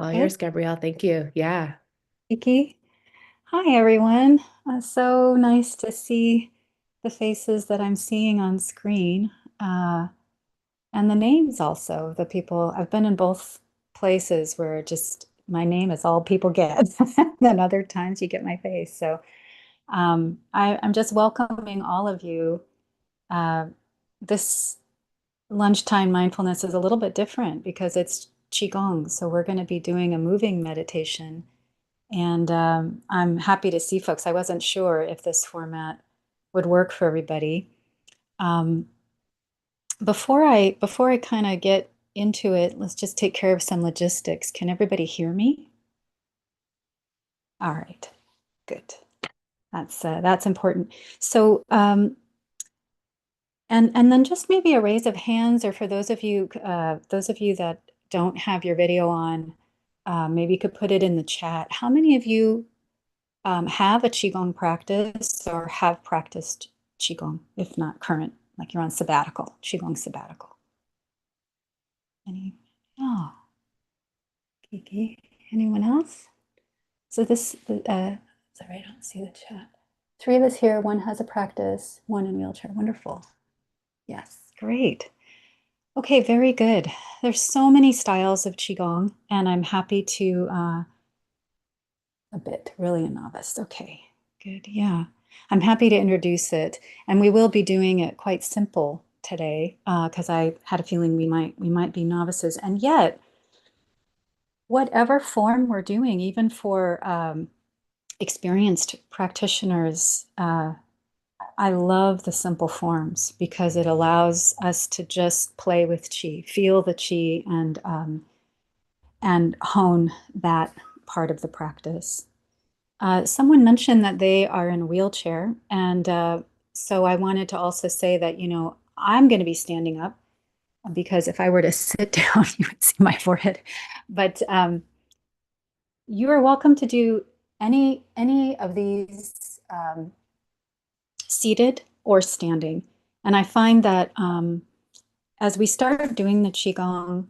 All Good, yours, Gabrielle. Thank you. Yeah. Vicky. Hi, everyone. So nice to see the faces that I'm seeing on screen, uh, and the names also. The people I've been in both places where just my name is all people get. Then other times you get my face. So I'm just welcoming all of you. Uh, this lunchtime mindfulness is a little bit different because it's Qigong. So we're going to be doing a moving meditation. And I'm happy to see folks. I wasn't sure if this format would work for everybody. Um, before I kind of get into it, let's just take care of some logistics. Can everybody hear me? All right, good. That's important. So and then just maybe a raise of hands, or for those of you that don't have your video on, maybe you could put it in the chat. How many of you have a Qigong practice or have practiced Qigong, if not current, like you're on sabbatical, Qigong sabbatical? Any? Oh, Kiki. Anyone else? So sorry, I don't see the chat. Three of us here, one has a practice, one in wheelchair. Wonderful. Yes, great. Okay, very good. There's so many styles of Qigong, and I'm happy to a bit, really a novice. Okay, good. Yeah. I'm happy to introduce it. And we will be doing it quite simple today because I had a feeling we might be novices. And yet, whatever form we're doing, even for experienced practitioners, I love the simple forms because it allows us to just play with qi, feel the qi, and hone that part of the practice. Someone mentioned that they are in a wheelchair, and so I wanted to also say that, I'm going to be standing up because if I were to sit down, you would see my forehead. But you are welcome to do any of these seated or standing. And I find that as we start doing the qigong,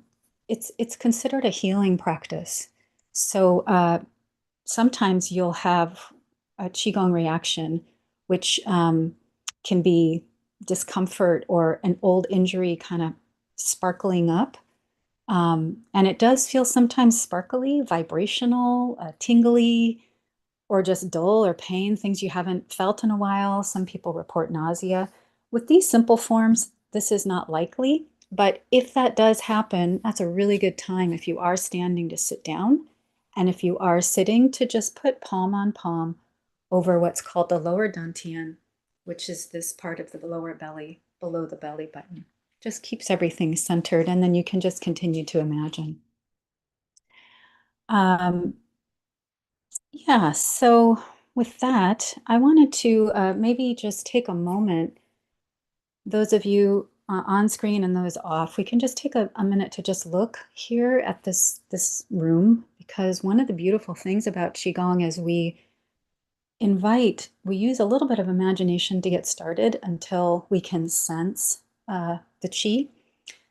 it's considered a healing practice. So sometimes you'll have a qigong reaction, which can be discomfort or an old injury kind of sparkling up. And it does feel sometimes sparkly, vibrational, tingly, or just dull or pain, things you haven't felt in a while. Some people report nausea. With these simple forms, this is not likely. But if that does happen, that's a really good time if you are standing to sit down. And if you are sitting, to just put palm on palm over what's called the lower dantian, which is this part of the lower belly, below the belly button. Just keeps everything centered, and then you can just continue to imagine. Um, Yeah, so with that, I wanted to maybe just take a moment, those of you on screen and those off, we can just take a minute to just look here at this room, because one of the beautiful things about Qigong is we use a little bit of imagination to get started until we can sense the Qi.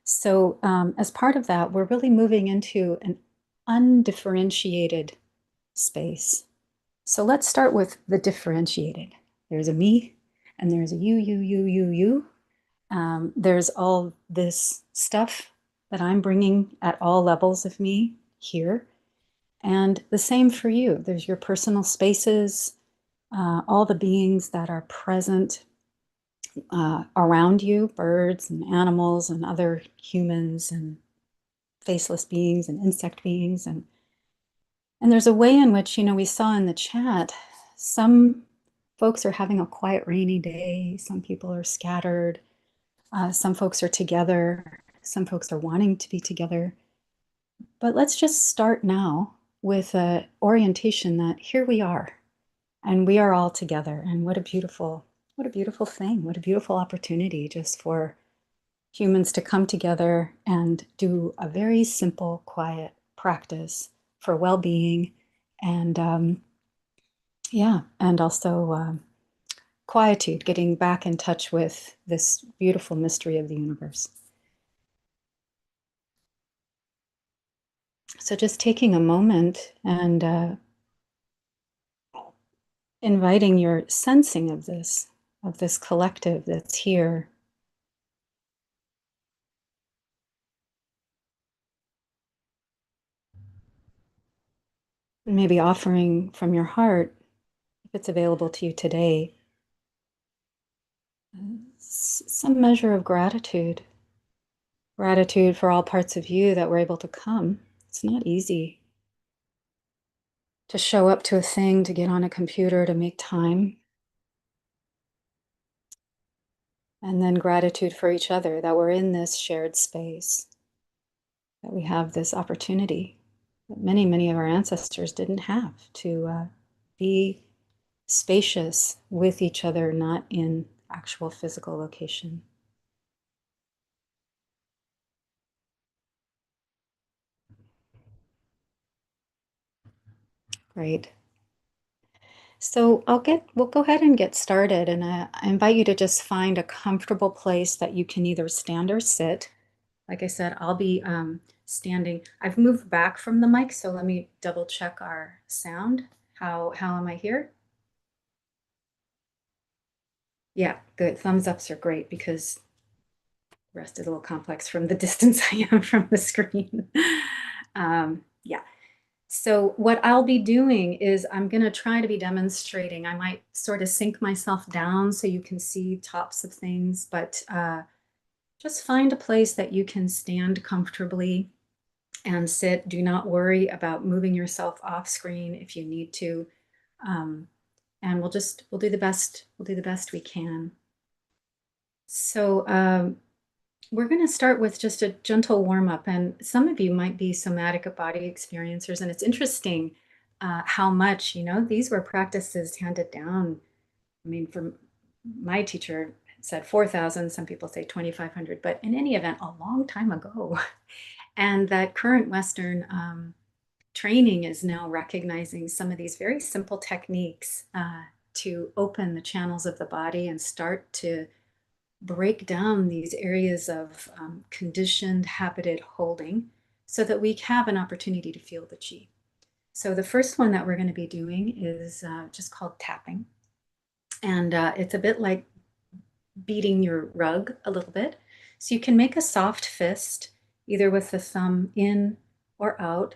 So as part of that, we're really moving into an undifferentiated space. So let's start with the differentiated. There's a me and there's a you. There's all this stuff that I'm bringing at all levels of me here. And the same for you. There's your personal spaces, all the beings that are present around you, birds and animals and other humans and faceless beings and insect beings. And there's a way in which, we saw in the chat, some folks are having a quiet, rainy day. Some people are scattered. Some folks are together. Some folks are wanting to be together. But let's just start now with a orientation that here we are, and we are all together. And what a beautiful thing. What a beautiful opportunity just for humans to come together and do a very simple, quiet practice for well-being and yeah, and also quietude, getting back in touch with this beautiful mystery of the universe. So just taking a moment and inviting your sensing of this collective that's here. Maybe offering from your heart, if it's available to you today, some measure of gratitude. Gratitude for all parts of you that were able to come. It's not easy to show up to a thing, to get on a computer, to make time. And then gratitude for each other that we're in this shared space, that we have this opportunity that many, many of our ancestors didn't have to be spacious with each other, not in actual physical location. Great. So we'll go ahead and get started. And I invite you to just find a comfortable place that you can either stand or sit. Like I said, I'll be standing. I've moved back from the mic, so let me double check our sound. How am I here? Yeah, good. Thumbs ups are great because the rest is a little complex from the distance I am from the screen. Yeah. So what I'll be doing is I'm going to try to be demonstrating. I might sort of sink myself down so you can see tops of things, but just find a place that you can stand comfortably and sit. Do not worry about moving yourself off screen if you need to. And we'll do the best. We'll do the best we can. So we're going to start with just a gentle warm up. And some of you might be somatic body experiencers. And it's interesting how much, these were practices handed down. I mean, from my teacher said 4,000, some people say 2,500, but in any event, a long time ago. And that current Western training is now recognizing some of these very simple techniques to open the channels of the body and start to break down these areas of conditioned, habited holding so that we have an opportunity to feel the chi. So the first one that we're going to be doing is just called tapping. And it's a bit like beating your rug a little bit. So you can make a soft fist, either with the thumb in or out.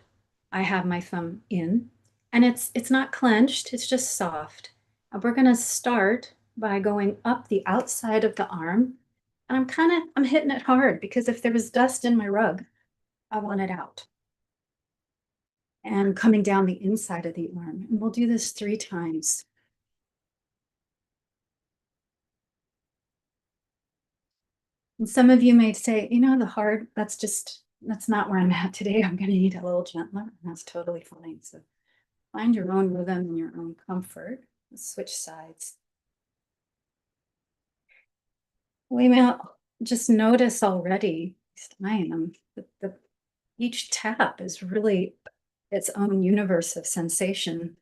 I have my thumb in, and it's not clenched, it's just soft. And we're going to start by going up the outside of the arm. And I'm hitting it hard because if there was dust in my rug, I want it out. And coming down the inside of the arm. And we'll do this 3 times. And some of you may say, that's not where I'm at today. I'm going to need a little gentler. And that's totally fine. So find your own rhythm and your own comfort. Let's switch sides. We may just notice already, at least I am, that each tap is really its own universe of sensation.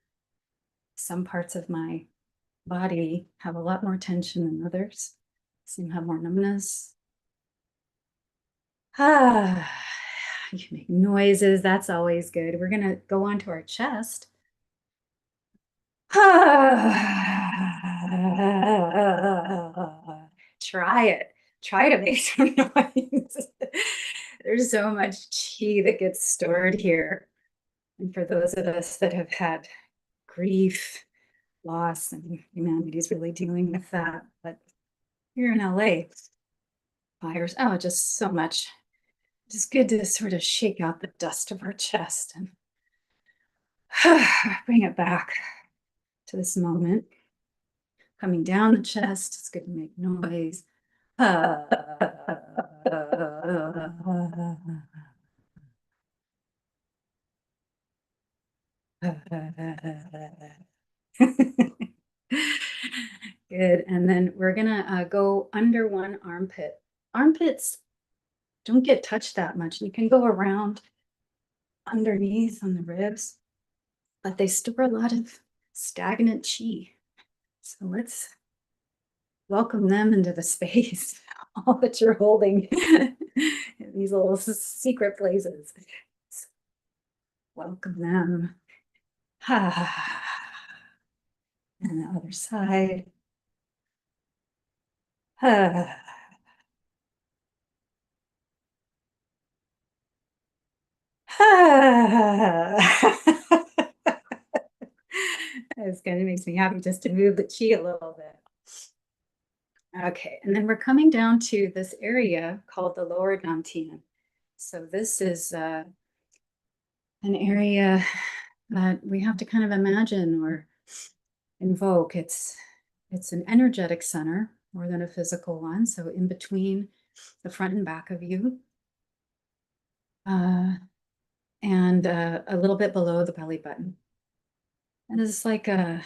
Some parts of my body have a lot more tension than others. Some have more numbness. Ah, you can make noises. That's always good. We're going to go onto our chest. Try it. Try to make some noise. There's so much chi that gets stored here. And for those of us that have had grief, loss, and humanity's really dealing with that. But here in LA, fires, oh, just so much. Just good to sort of shake out the dust of our chest and bring it back to this moment. Coming down the chest, it's good to make noise. Good. And then we're gonna go under one armpit. Armpits don't get touched that much. You can go around underneath on the ribs, but they store a lot of stagnant chi. So let's welcome them into the space, all that you're holding in these little secret places. Welcome them. And the other side. It's kind of makes me happy just to move the chi a little bit. Okay, and then we're coming down to this area called the lower dantian. So this is an area that we have to kind of imagine or invoke. It's an energetic center more than a physical one. So in between the front and back of you, uh, and a little bit below the belly button. And it's like a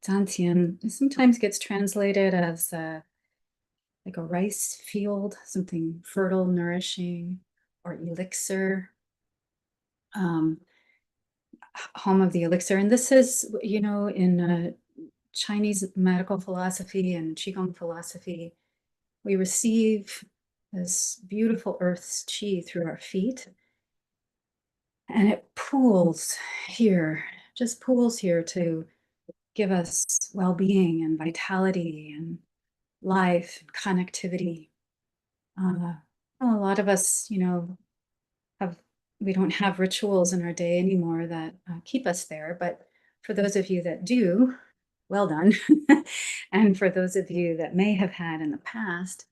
dantian. It sometimes gets translated as like a rice field, something fertile, nourishing, or elixir, um, home of the elixir. And this is, you know, in Chinese medical philosophy and Qigong philosophy, we receive this beautiful earth's qi through our feet, and it pools here, just pools here to give us well-being and vitality and life and connectivity. Well, a lot of us, you know, have we don't have rituals in our day anymore that keep us there. But for those of you that do, well done. And for those of you that may have had in the past,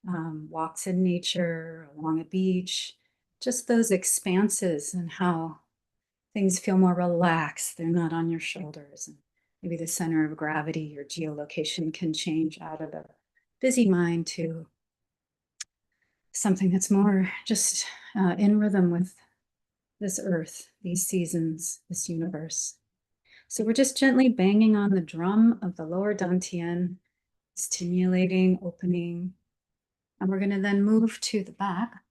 walks in nature, along a beach, just those expanses and how things feel more relaxed. They're not on your shoulders. And maybe the center of gravity or geolocation can change out of the busy mind to something that's more just in rhythm with this earth, these seasons, this universe. So we're just gently banging on the drum of the lower dantian, stimulating, opening, and we're going to then move to the back.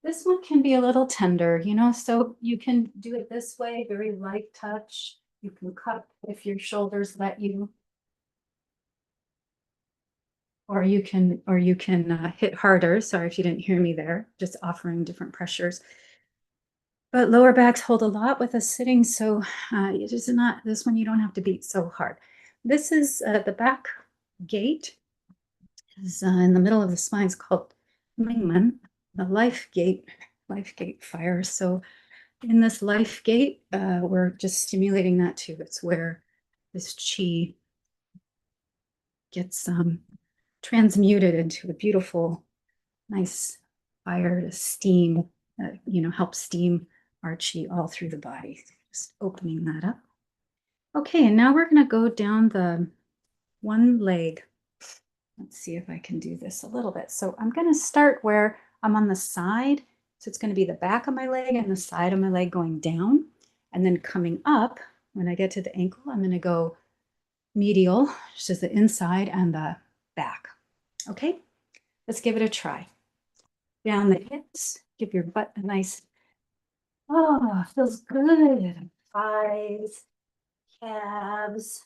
This one can be a little tender, you know, so you can do it this way, very light touch. You can cup if your shoulders let you, or you can hit harder. Sorry if you didn't hear me there, just offering different pressures. But lower backs hold a lot with us sitting, so it is not, this one you don't have to beat so hard. This is the back gate is in the middle of the spine. It's called Mingmen, the life gate fire. So in this life gate, we're just stimulating that too. It's where this chi gets transmuted into a beautiful, nice fire to steam, you know, help steam our chi all through the body. Just opening that up. Okay, and now we're going to go down the one leg. Let's see if I can do this a little bit. So I'm going to start where I'm on the side. So it's going to be the back of my leg and the side of my leg going down. And then coming up, when I get to the ankle, I'm going to go medial, which is the inside and the back. Okay, let's give it a try. Down the hips, give your butt a nice, oh, feels good. Thighs, calves.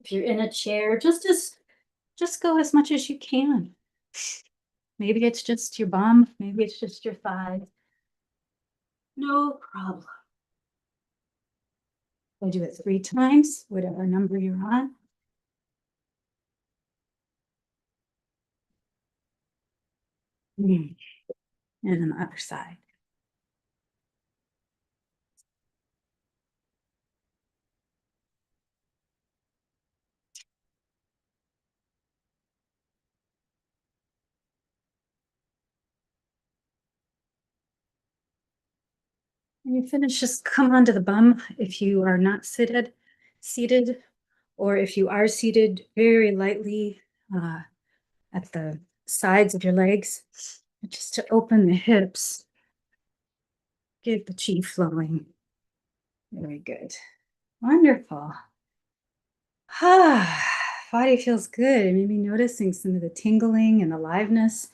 If you're in a chair, just go as much as you can. Maybe it's just your bum, maybe it's just your thighs. No problem. We'll do it 3 times, whatever number you're on. And on the other side. When you finish, just come onto the bum if you are not seated, or if you are seated, very lightly at the sides of your legs, just to open the hips, get the chi flowing. Very good. Wonderful. Ah, body feels good. Maybe noticing some of the tingling and aliveness,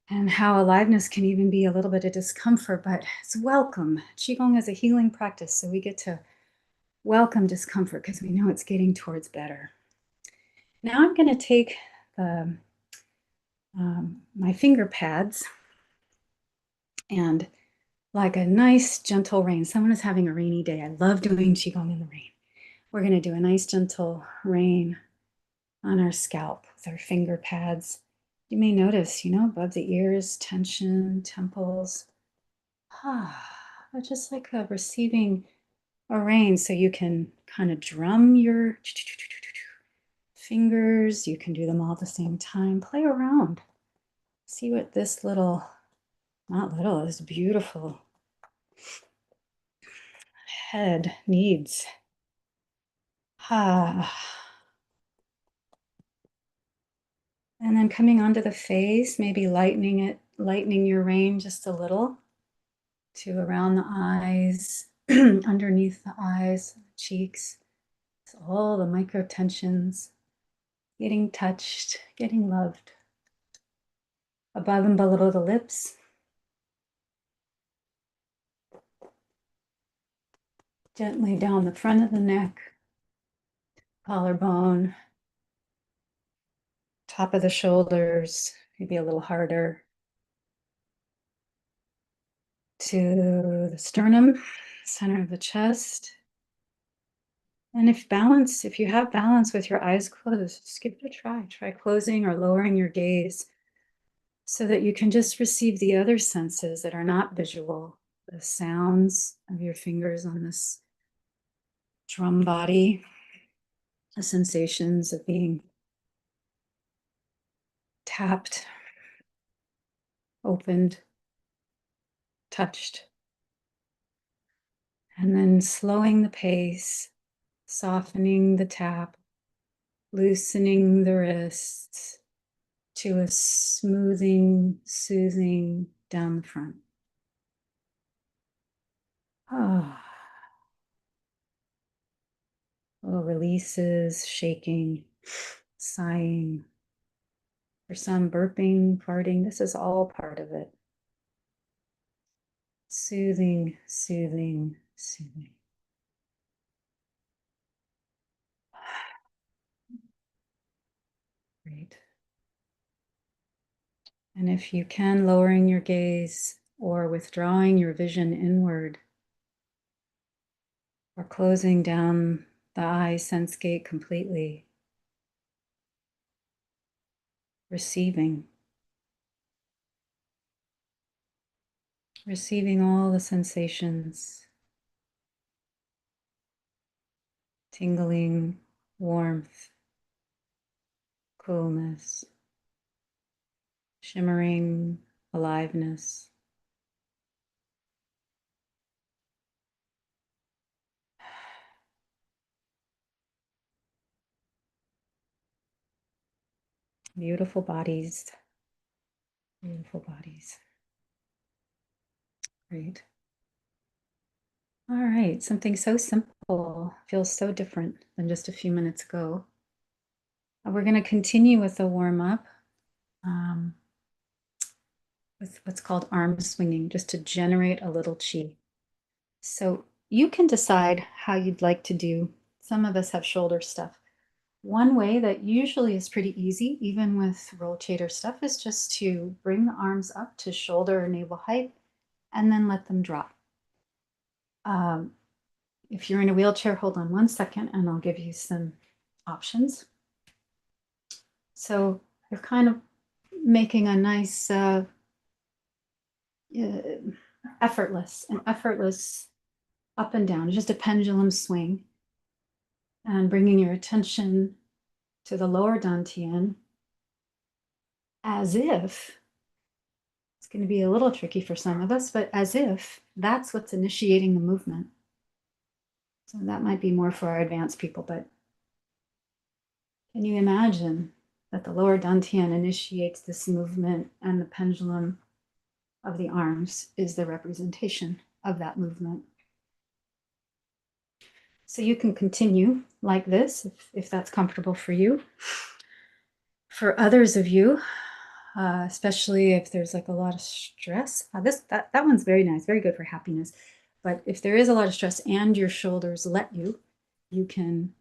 and how aliveness can even be a little bit of discomfort, but it's welcome. Qigong is a healing practice, so we get to welcome discomfort because we know it's getting towards better. Now I'm going to take my finger pads and like a nice gentle rain. Someone is having a rainy day. I love doing Qigong in the rain. We're going to do a nice gentle rain on our scalp with our finger pads. You may notice, above the ears, tension, temples. But just like receiving a rain, so you can kind of drum your fingers. You can do them all at the same time. Play around. See what this little, not little, this beautiful head needs. And then coming onto the face, maybe lightening your rain just a little to around the eyes, underneath the eyes, cheeks. So all the micro tensions, getting touched, getting loved. Above and below the lips. Gently down the front of the neck, collarbone, top of the shoulders, maybe a little harder, to the sternum, center of the chest. And if you have balance with your eyes closed, just give it a try. Try closing or lowering your gaze so that you can just receive the other senses that are not visual, the sounds of your fingers on this drum body, the sensations of being tapped, opened, touched. And then slowing the pace, softening the tap, loosening the wrists to a smoothing, soothing down the front. Ah, little releases, shaking, sighing. For some, burping, farting. This is all part of it. Soothing, soothing, soothing. Great. And if you can, lowering your gaze or withdrawing your vision inward, or closing down the eye sense gate completely, receiving all the sensations, tingling, warmth, coolness, shimmering aliveness. Beautiful bodies, beautiful bodies. Great. All right, something so simple feels so different than just a few minutes ago. We're going to continue with the warm-up with what's called arm swinging, just to generate a little chi. So you can decide how you'd like to do. Some of us have shoulder stuff. One way that usually is pretty easy, even with rotator stuff, is just to bring the arms up to shoulder or navel height and then let them drop. If you're in a wheelchair, hold on 1 second and I'll give you some options. So you're kind of making a nice effortless up and down, just a pendulum swing, and bringing your attention to the lower dantian as if it's going to be a little tricky for some of us, but as if that's what's initiating the movement. So that might be more for our advanced people, but can you imagine that the lower dantian initiates this movement and the pendulum of the arms is the representation of that movement? So you can continue like this if that's comfortable for you. For others of you, especially if there's like a lot of stress, that one's very nice, very good for happiness. But if there is a lot of stress and your shoulders let you, you can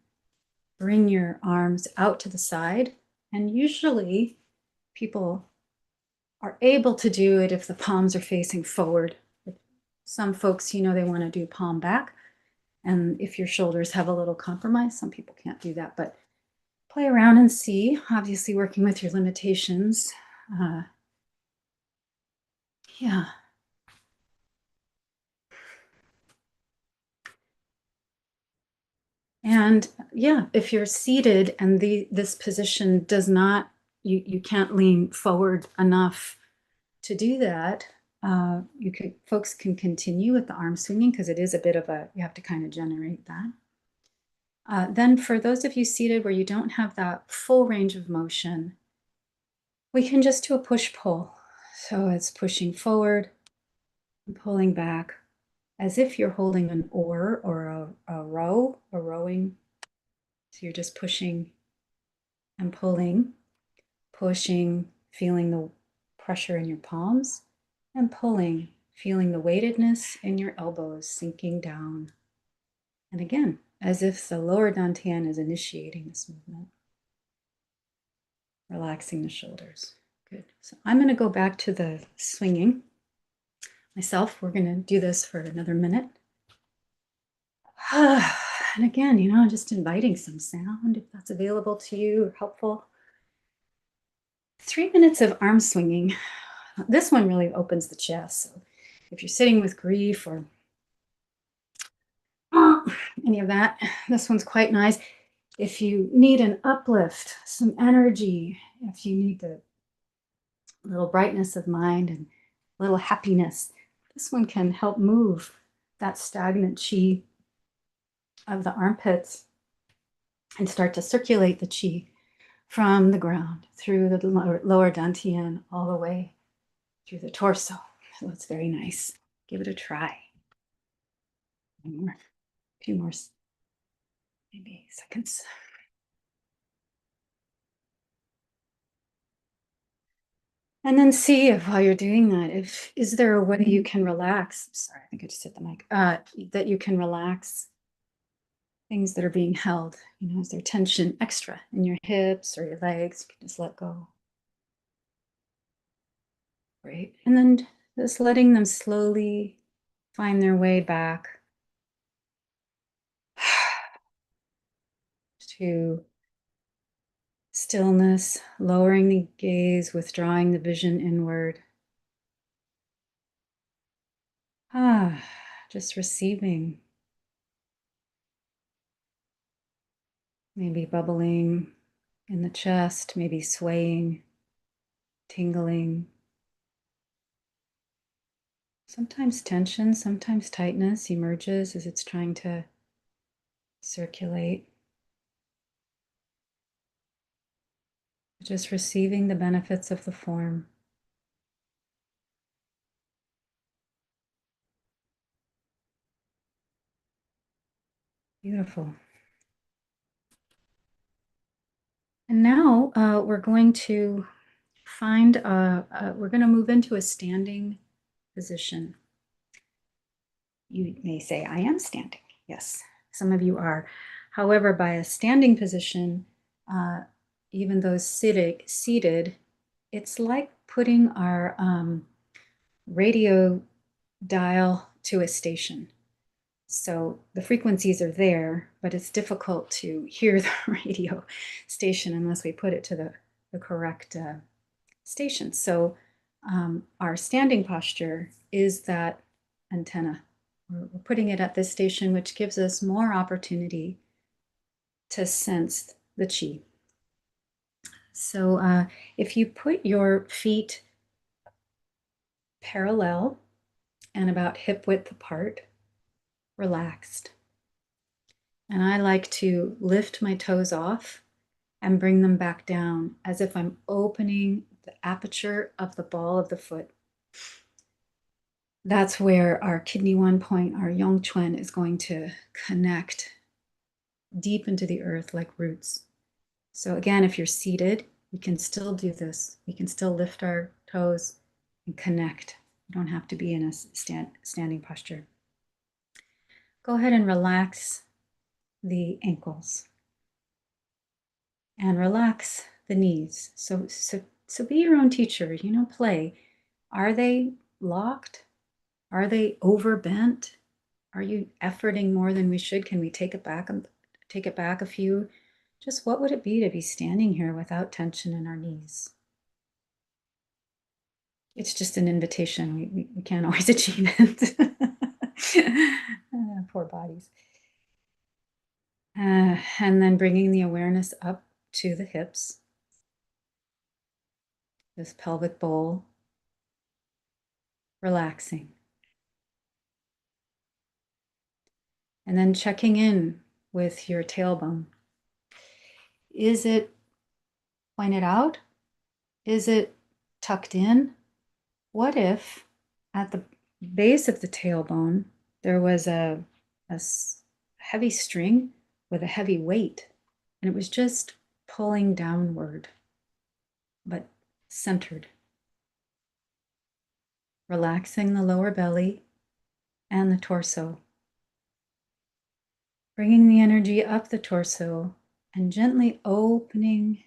bring your arms out to the side. And usually people are able to do it if the palms are facing forward. Some folks, they want to do palm back. And if your shoulders have a little compromise, some people can't do that, but play around and see, obviously working with your limitations. Uh, yeah. And yeah, if you're seated and this position does not, you can't lean forward enough to do that, folks can continue with the arm swinging because it is a bit of you have to kind of generate that. Then for those of you seated where you don't have that full range of motion, we can just do a push-pull. So it's pushing forward and pulling back as if you're holding an oar or a row, or rowing. So you're just pushing and pulling, pushing, feeling the pressure in your palms, and pulling, feeling the weightedness in your elbows sinking down. And again, as if the lower dantian is initiating this movement. Relaxing the shoulders. Good. So I'm going to go back to the swinging myself. We're going to do this for another minute. And again, just inviting some sound if that's available to you or helpful. 3 minutes of arm swinging. This one really opens the chest. So if you're sitting with grief or any of that, this one's quite nice. If you need an uplift, some energy, if you need the little brightness of mind and a little happiness, this one can help move that stagnant chi of the armpits and start to circulate the chi from the ground through the lower dantian all the way through the torso. So it's very nice. Give it a try. One more, a few more maybe seconds. And then see if while you're doing that, is there a way you can relax? Sorry, I think I just hit the mic. That you can relax things that are being held. Is there tension extra in your hips or your legs? You can just let go. Great. And then just letting them slowly find their way back to stillness, lowering the gaze, withdrawing the vision inward. Just receiving. Maybe bubbling in the chest, maybe swaying, tingling. Sometimes tension, sometimes tightness emerges as it's trying to circulate. Just receiving the benefits of the form. Beautiful. And now we're going to we're going to move into a standing position. You may say, I am standing. Yes, some of you are. However, by a standing position, even though seated, it's like putting our radio dial to a station. So the frequencies are there, but it's difficult to hear the radio station unless we put it to the correct station. So our standing posture is that antenna. We're putting it at this station, which gives us more opportunity to sense the chi. So if you put your feet parallel and about hip width apart, relaxed. And I like to lift my toes off and bring them back down as if I'm opening the aperture of the ball of the foot. That's where our kidney 1 point, our yongquan, is going to connect deep into the earth like roots. So again, if you're seated, we can still do this. We can still lift our toes and connect. You don't have to be in a standing posture. Go ahead and relax the ankles and relax the knees. So be your own teacher, play. Are they locked? Are they overbent? Are you efforting more than we should? Can we take it back a few? Just what would it be to be standing here without tension in our knees? It's just an invitation. We can't always achieve it. Poor bodies. And then bringing the awareness up to the hips, this pelvic bowl, relaxing. And then checking in with your tailbone. Is it pointed out? Is it tucked in? What if at the base of the tailbone there was a heavy string with a heavy weight, and it was just pulling downward, but centered, relaxing the lower belly and the torso, bringing the energy up the torso and gently opening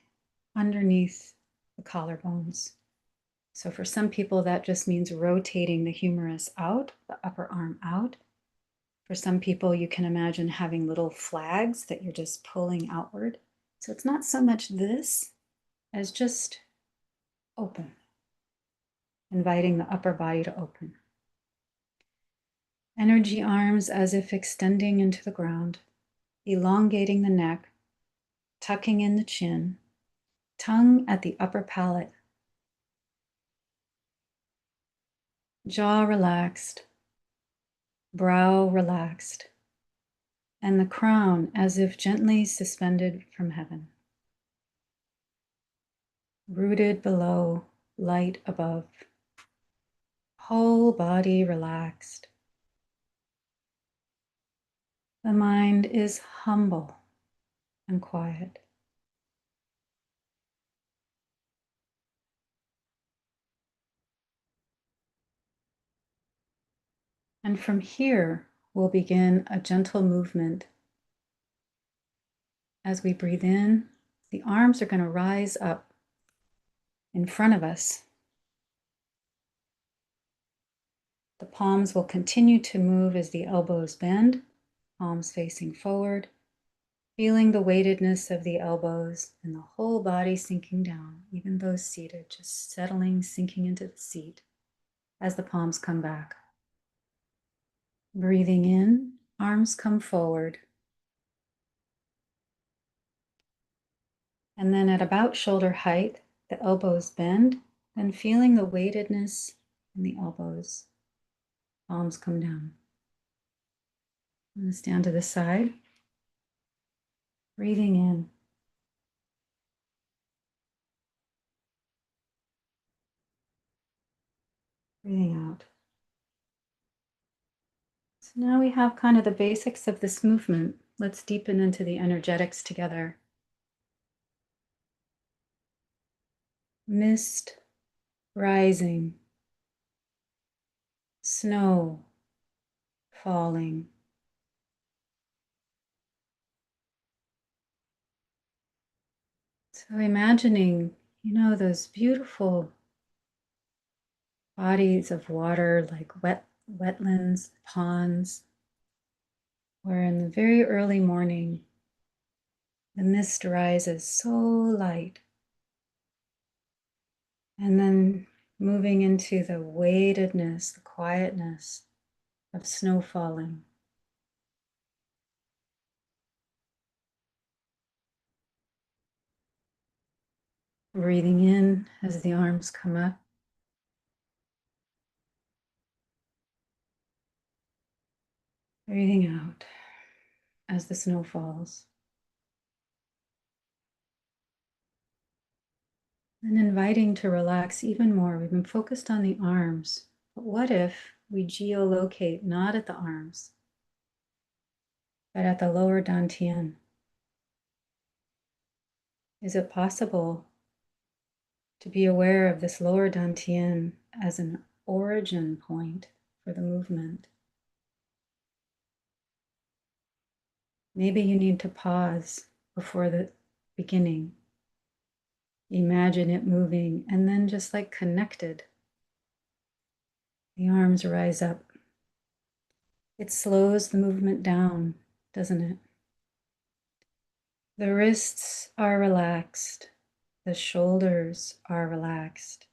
underneath the collarbones. So for some people, that just means rotating the humerus out, the upper arm out. For some people, you can imagine having little flags that you're just pulling outward. So it's not so much this as just open, inviting the upper body to open. Energy arms as if extending into the ground, elongating the neck, tucking in the chin, tongue at the upper palate, jaw relaxed, brow relaxed, and the crown as if gently suspended from heaven. Rooted below, light above. Whole body relaxed. The mind is humble and quiet. And from here, we'll begin a gentle movement. As we breathe in, the arms are going to rise up in front of us. The palms will continue to move as the elbows bend, palms facing forward, feeling the weightedness of the elbows and the whole body sinking down, even those seated, just settling, sinking into the seat as the palms come back. Breathing in, arms come forward. And then at about shoulder height, the elbows bend, then feeling the weightedness in the elbows. Palms come down. I'm going to stand to the side. Breathing in. Breathing out. So now we have kind of the basics of this movement. Let's deepen into the energetics together. Mist rising. Snow falling. So imagining, those beautiful bodies of water like wetlands, ponds, where in the very early morning, the mist rises so light. And then moving into the weightedness, the quietness of snow falling. Breathing in as the arms come up. Breathing out as the snow falls. And inviting to relax even more. We've been focused on the arms, but what if we geolocate not at the arms, but at the lower dantian? Is it possible to be aware of this lower dantian as an origin point for the movement? Maybe you need to pause before the beginning. Imagine it moving and then just like connected. The arms rise up It slows the movement down, doesn't it? The wrists are relaxed. The shoulders are relaxed.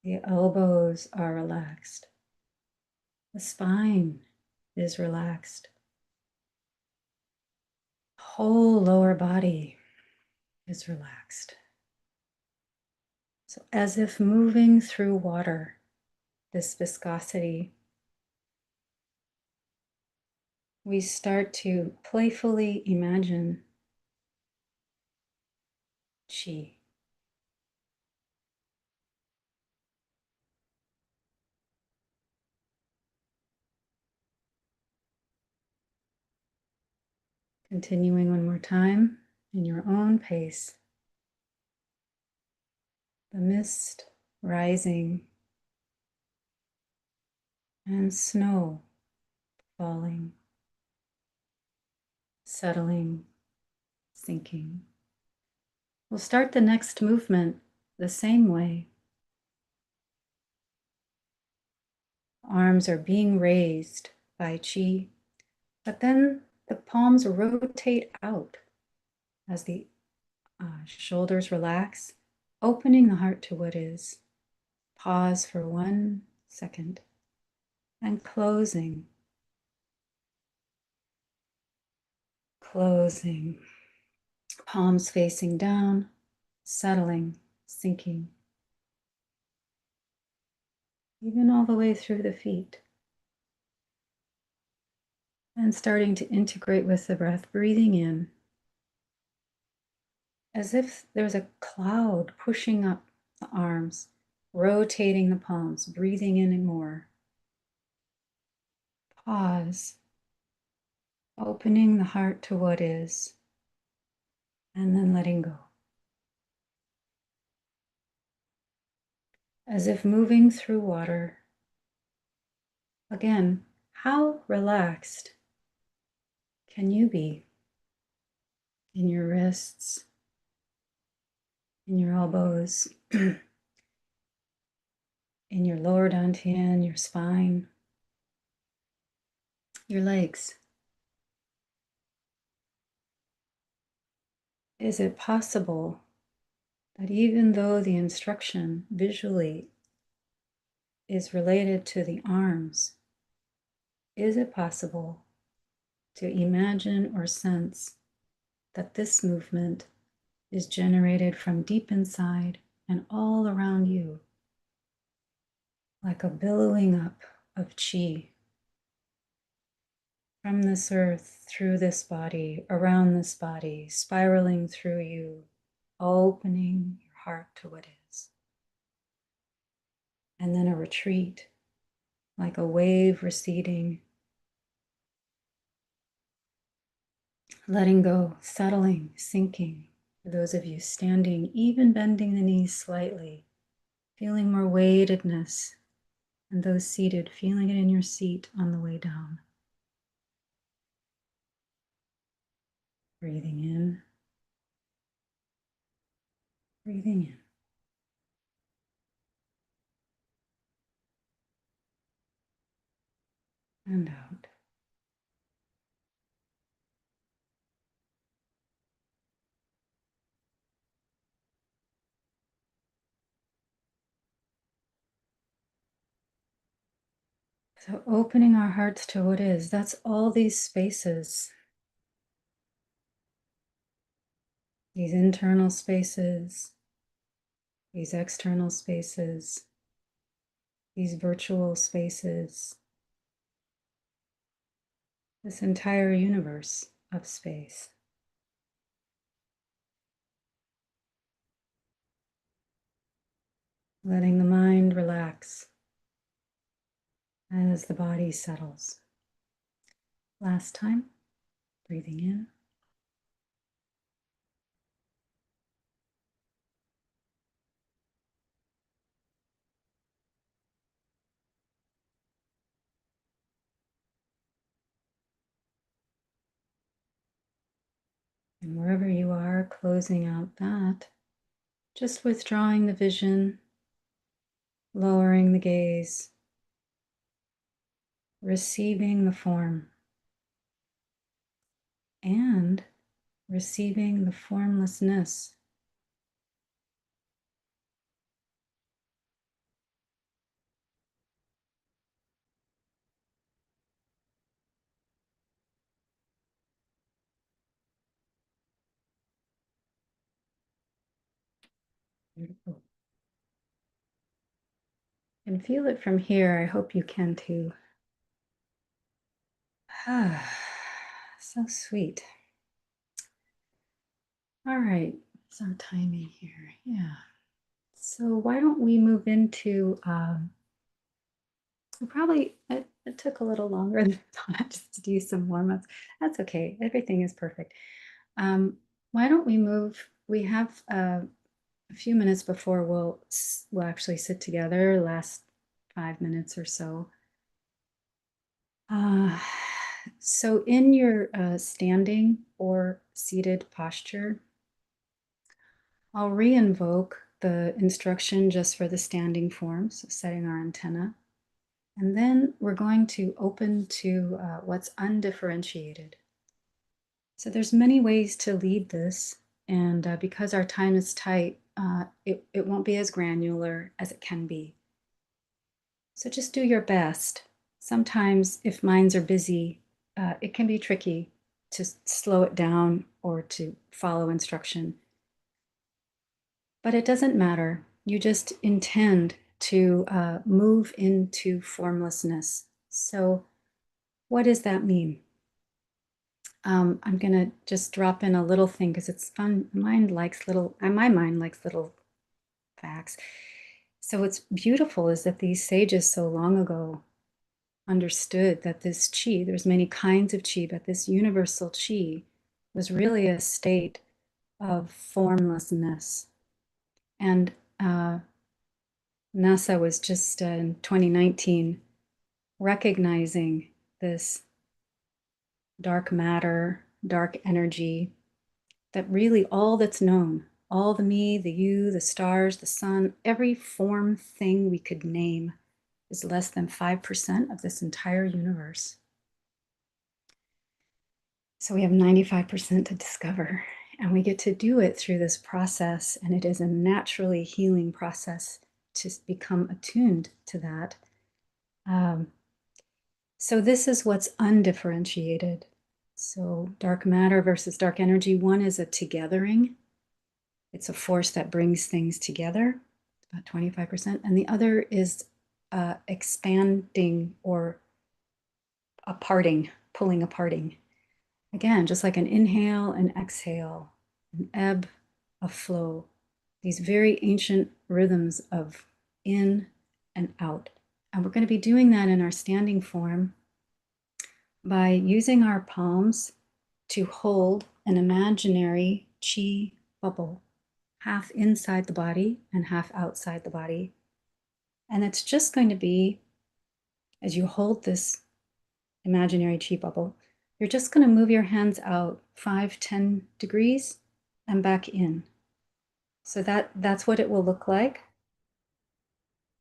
The elbows are relaxed. The spine is relaxed. The whole lower body is relaxed. So as if moving through water, this viscosity, we start to playfully imagine chi. Continuing one more time in your own pace. The mist rising and snow falling, settling, sinking. We'll start the next movement the same way. Arms are being raised by chi, but then the palms rotate out as the shoulders relax, opening the heart to what is. Pause for 1 second and closing. Closing. Palms facing down, settling, sinking. Even all the way through the feet. And starting to integrate with the breath, breathing in as if there's a cloud pushing up the arms, rotating the palms, breathing in and more. Pause, opening the heart to what is, and then letting go. As if moving through water. Again, how relaxed can you be in your wrists, in your elbows, in your lower dantian, your spine, your legs? Is it possible that even though the instruction visually is related to the arms, is it possible to imagine or sense that this movement is generated from deep inside and all around you, like a billowing up of chi from this earth, through this body, around this body, spiraling through you, opening your heart to what is. And then a retreat, like a wave receding, letting go, settling, sinking. For those of you standing, even bending the knees slightly, feeling more weightedness, and those seated, feeling it in your seat on the way down. Breathing in, breathing in, and out. So opening our hearts to what is, that's all these spaces, these internal spaces, these external spaces, these virtual spaces, this entire universe of space. Letting the mind relax as the body settles. Last time, breathing in. And wherever you are, closing out that, just withdrawing the vision, lowering the gaze, receiving the form and receiving the formlessness. Beautiful. And feel it from here. I hope you can too. So sweet. All right, so timing here. Yeah. So why don't we move into it took a little longer than thought just to do some warm-ups. That's okay. Everything is perfect. Why don't we move? We have a few minutes before we'll actually sit together, last 5 minutes or so. Uh, so in your standing or seated posture, I'll re-invoke the instruction just for the standing form, so setting our antenna. And then we're going to open to what's undifferentiated. So there's many ways to lead this, and because our time is tight, it won't be as granular as it can be. So just do your best. Sometimes if minds are busy, it can be tricky to slow it down or to follow instruction. But it doesn't matter. You just intend to move into formlessness. So what does that mean? I'm gonna just drop in a little thing because it's fun. My mind likes little facts. So what's beautiful is that these sages so long ago understood that this chi, there's many kinds of chi, but this universal chi was really a state of formlessness. And NASA was just in 2019 recognizing this dark matter, dark energy, that really all that's known, all the me, the you, the stars, the sun, every form thing we could name is less than 5% of this entire universe. So we have 95% to discover, and we get to do it through this process, and it is a naturally healing process to become attuned to that. So this is what's undifferentiated. So dark matter versus dark energy, one is a togethering. It's a force that brings things together, about 25%. And the other is expanding or aparting, pulling aparting. Again, just like an inhale and exhale, an ebb, a flow. These very ancient rhythms of in and out. And we're going to be doing that in our standing form by using our palms to hold an imaginary chi bubble, half inside the body and half outside the body. And it's just going to be, as you hold this imaginary chi bubble, you're just going to move your hands out 5-10 degrees and back in. So that's what it will look like,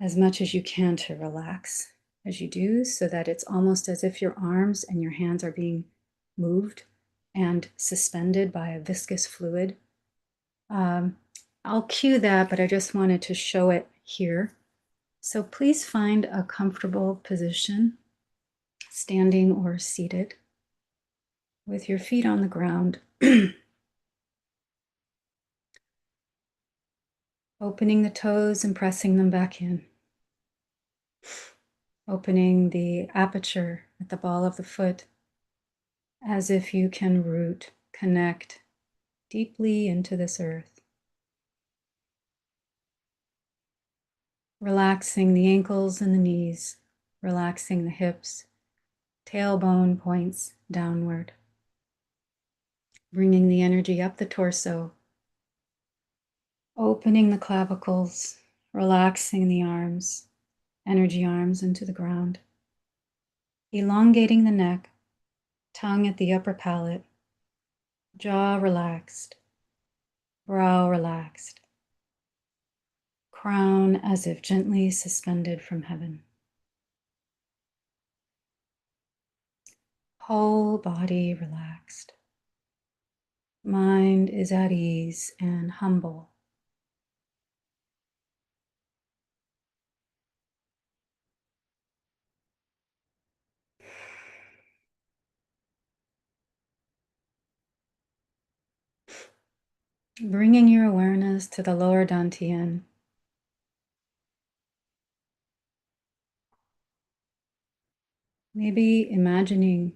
as much as you can to relax as you do, so that it's almost as if your arms and your hands are being moved and suspended by a viscous fluid. I'll cue that, but I just wanted to show it here. So please find a comfortable position, standing or seated, with your feet on the ground. Opening the toes and pressing them back in. Opening the aperture at the ball of the foot, as if you can root, connect deeply into this earth. Relaxing the ankles and the knees, relaxing the hips, tailbone points downward. Bringing the energy up the torso, opening the clavicles, relaxing the arms, energy arms into the ground. Elongating the neck, tongue at the upper palate, jaw relaxed, brow relaxed, crown as if gently suspended from heaven. Whole body relaxed. Mind is at ease and humble. Bringing your awareness to the lower dantian. Maybe imagining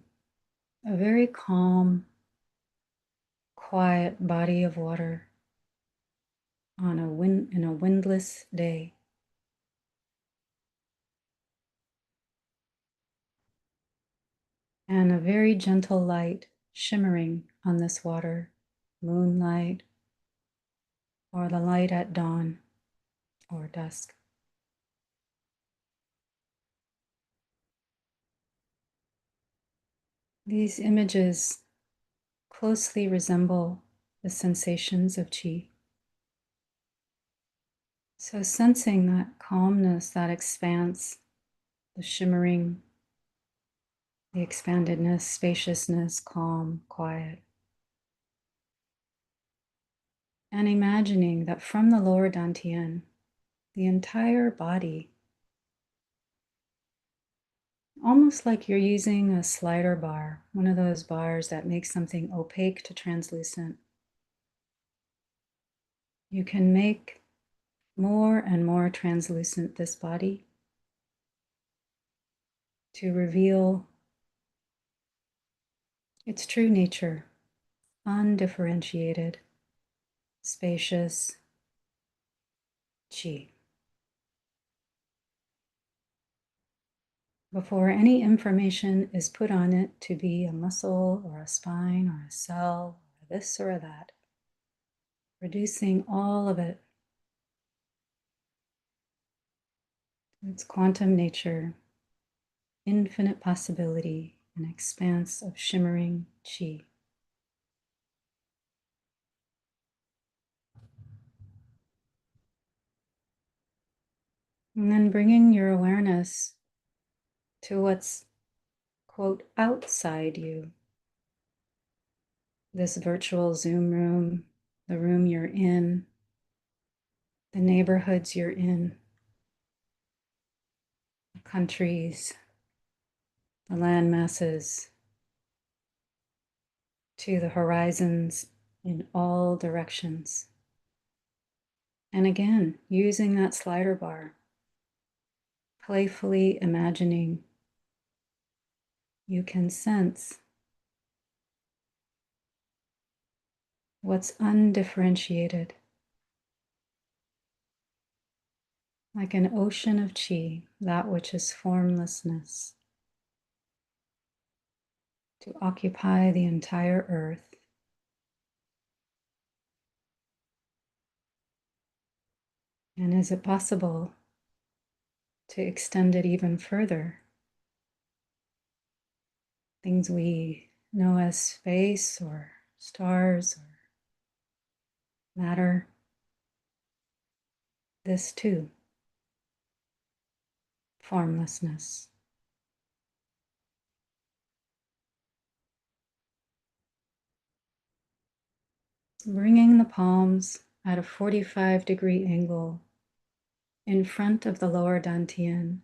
a very calm, quiet body of water in a windless day. And a very gentle light shimmering on this water, moonlight, or the light at dawn or dusk. These images closely resemble the sensations of qi. So sensing that calmness, that expanse, the shimmering, the expandedness, spaciousness, calm, quiet. And imagining that from the lower dantian, the entire body, almost like you're using a slider bar, one of those bars that makes something opaque to translucent. You can make more and more translucent this body to reveal its true nature, undifferentiated, spacious qi. Before any information is put on it to be a muscle or a spine or a cell or this or that, reducing all of it to its quantum nature, infinite possibility, an expanse of shimmering qi. And then bringing your awareness to what's, quote, outside you. This virtual Zoom room, the room you're in, the neighborhoods you're in, the countries, the land masses, to the horizons in all directions. And again, using that slider bar, playfully imagining you can sense what's undifferentiated, like an ocean of qi, that which is formlessness, to occupy the entire earth. And is it possible to extend it even further? Things we know as space or stars or matter, this too, formlessness. Bringing the palms at a 45-degree angle in front of the lower dantian,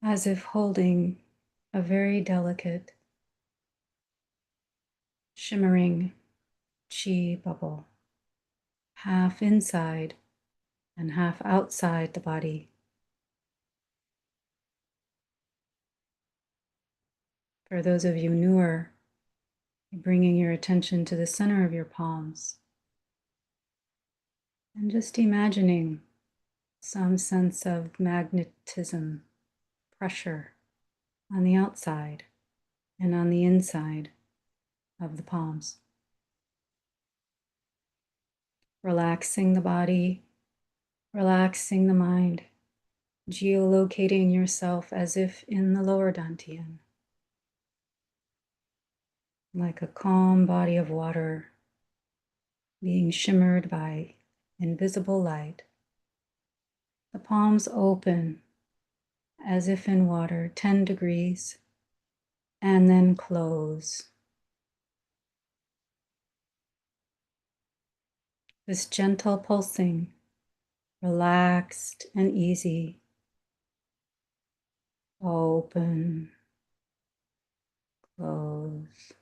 as if holding a very delicate, shimmering qi bubble, half inside and half outside the body. For those of you newer, bringing your attention to the center of your palms and just imagining some sense of magnetism, pressure on the outside and on the inside of the palms. Relaxing the body, relaxing the mind, geolocating yourself as if in the lower dantian, like a calm body of water being shimmered by invisible light. The palms open as if in water, 10 degrees, and then close. This gentle pulsing, relaxed and easy. Open, close.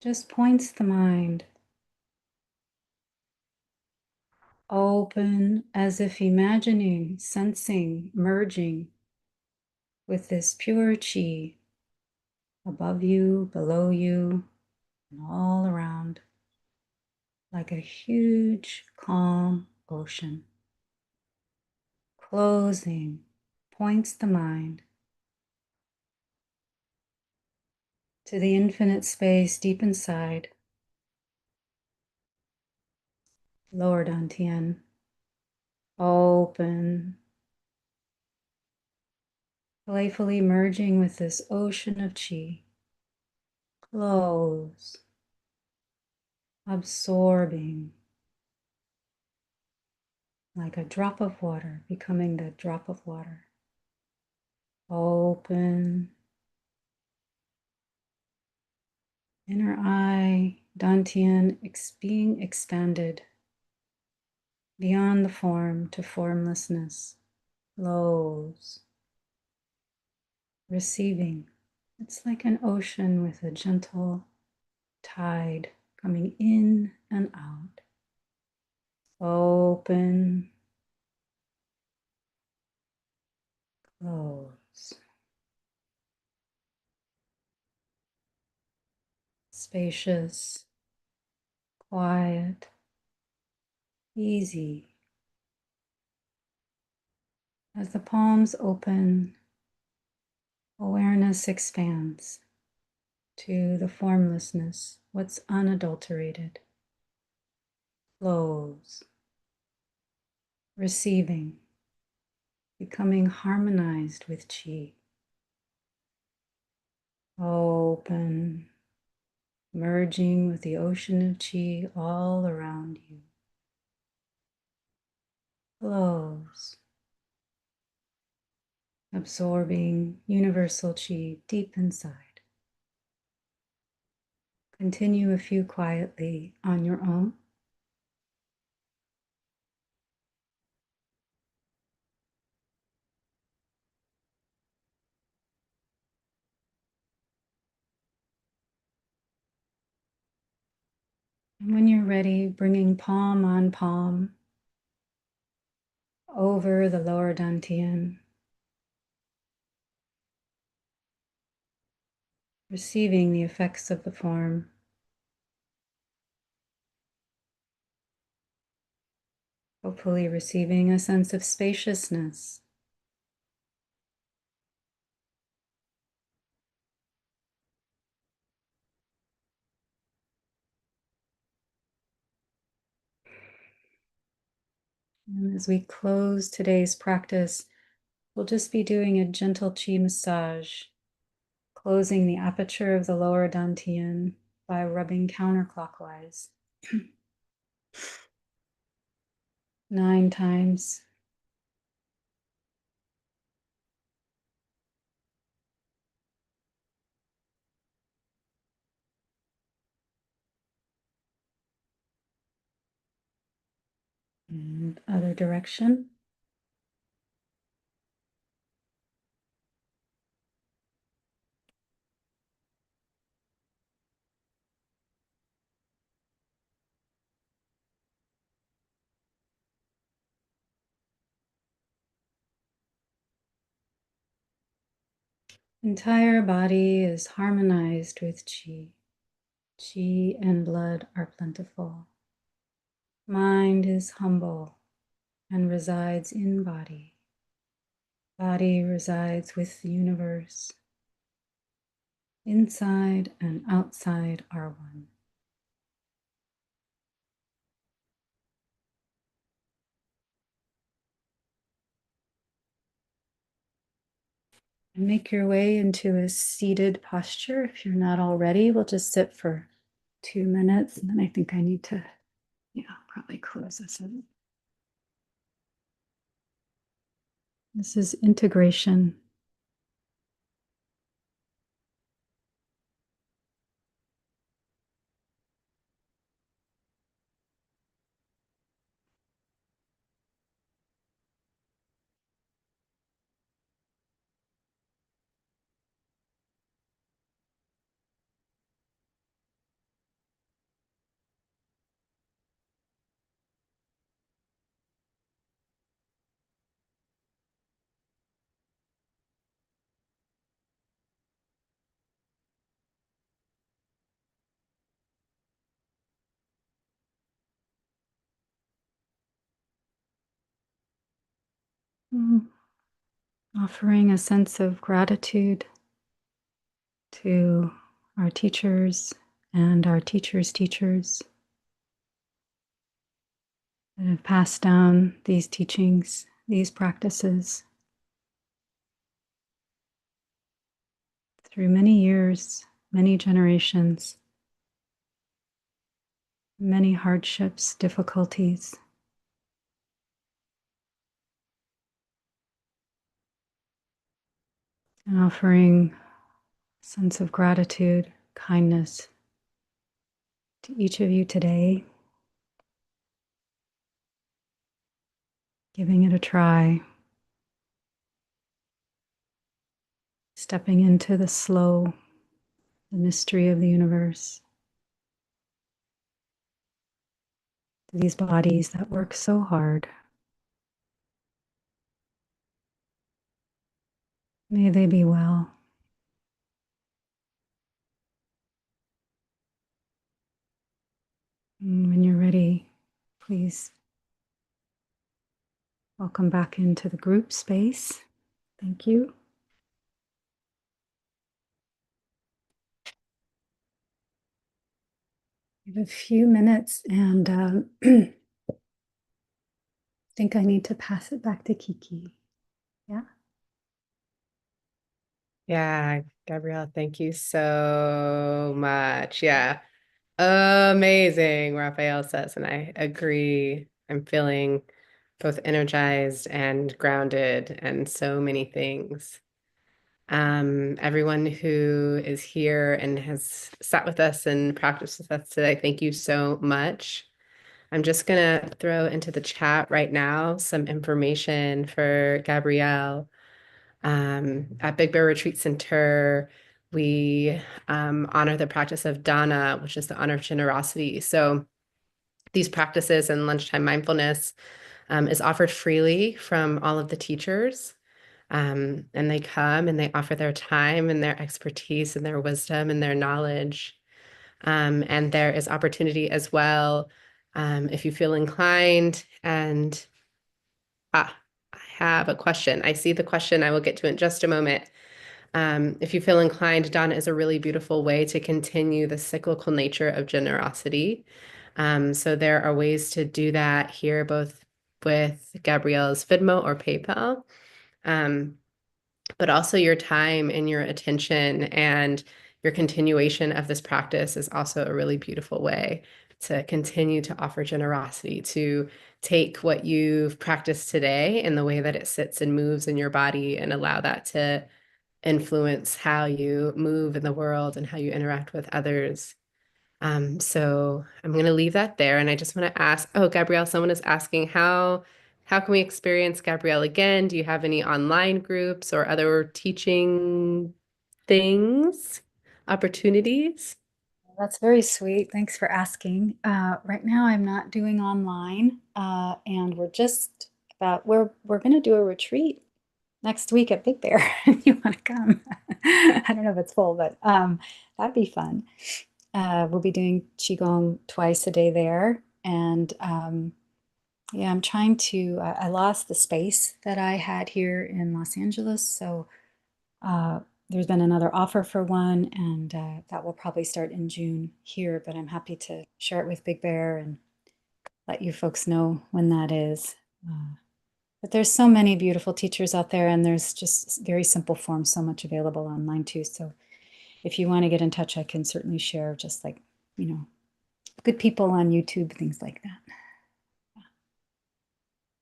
Just points the mind. Open as if imagining, sensing, merging with this pure chi above you, below you, and all around, like a huge, calm ocean. Closing points the mind to the infinite space deep inside, lower dantian. Open, playfully merging with this ocean of chi. Close, absorbing like a drop of water, becoming the drop of water. Open, inner eye, dantian, being expanded beyond the form to formlessness. Close, receiving. It's like an ocean with a gentle tide coming in and out. Open, close. Spacious, quiet, easy. As the palms open, awareness expands to the formlessness, what's unadulterated. Close, receiving, becoming harmonized with chi. Open, merging with the ocean of chi all around you. Close, absorbing universal chi deep inside. Continue a few quietly on your own. And when you're ready, bringing palm on palm over the lower dantian, receiving the effects of the form. Hopefully receiving a sense of spaciousness. And as we close today's practice, we'll just be doing a gentle chi massage, closing the aperture of the lower dantian by rubbing counterclockwise 9 times. And other direction. Entire body is harmonized with chi. Chi and blood are plentiful. Mind is humble and resides in body. Body resides with the universe. Inside and outside are one. And make your way into a seated posture. If you're not already, we'll just sit for 2 minutes, and then I think I need to, probably close this in. This is integration. Mm, offering a sense of gratitude to our teachers and our teachers' teachers that have passed down these teachings, these practices through many years, many generations, many hardships, difficulties, and offering a sense of gratitude, kindness to each of you today, giving it a try, stepping into the slow, the mystery of the universe, these bodies that work so hard. May they be well. And when you're ready, please welcome back into the group space. Thank you. We have a few minutes, and I think I need to pass it back to Kiki. Yeah. Yeah, Gabrielle, thank you so much. Yeah, amazing, Raphael says, and I agree. I'm feeling both energized and grounded and so many things. Everyone who is here and has sat with us and practiced with us today, thank you so much. I'm just gonna throw into the chat right now some information for Gabrielle. At Big Bear Retreat Center, we honor the practice of dana, which is the honor of generosity. So these practices and lunchtime mindfulness is offered freely from all of the teachers. And they come and they offer their time and their expertise and their wisdom and their knowledge. And there is opportunity as well, if you feel inclined. And I have a question. I see the question. I will get to it in just a moment. If you feel inclined, dana is a really beautiful way to continue the cyclical nature of generosity. So there are ways to do that here, both with Gabrielle's Venmo or PayPal. Um, but also your time and your attention and your continuation of this practice is also a really beautiful way to continue to offer generosity, to take what you've practiced today and the way that it sits and moves in your body and allow that to influence how you move in the world and how you interact with others. So I'm going to leave that there. And I just want to ask, oh, Gabrielle, someone is asking how can we experience Gabrielle again? Do you have any online groups or other teaching things, opportunities? That's very sweet. Thanks for asking. Right now, I'm not doing online, and we're just about we're going to do a retreat next week at Big Bear. If you want to come, I don't know if it's full, but that'd be fun. We'll be doing qigong twice a day there, and yeah, I'm trying to. I lost the space that I had here in Los Angeles, so uh, there's been another offer for one, and that will probably start in June here, but I'm happy to share it with Big Bear and let you folks know when that is. But there's so many beautiful teachers out there, and there's just very simple forms, so much available online too. So if you want to get in touch, I can certainly share just like, you know, good people on YouTube, things like that.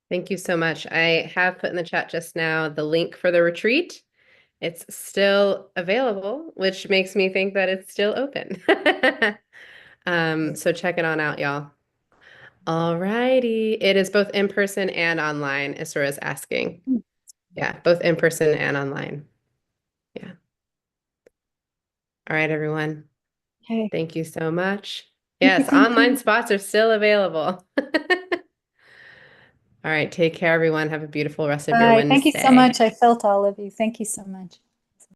Thank you so much. I have put in the chat just now the link for the retreat. It's still available, which makes me think that it's still open. So check it on out, y'all. All righty. It is both in person and online, Isra is asking. Yeah, both in person and online. Yeah. All right, everyone. Okay. Thank you so much. Thank you. Yes, Thank online you. spots are still available. All right, take care, everyone. Have a beautiful rest of your Bye. Thank you so much. Wednesday. I felt all of you. Thank you so much.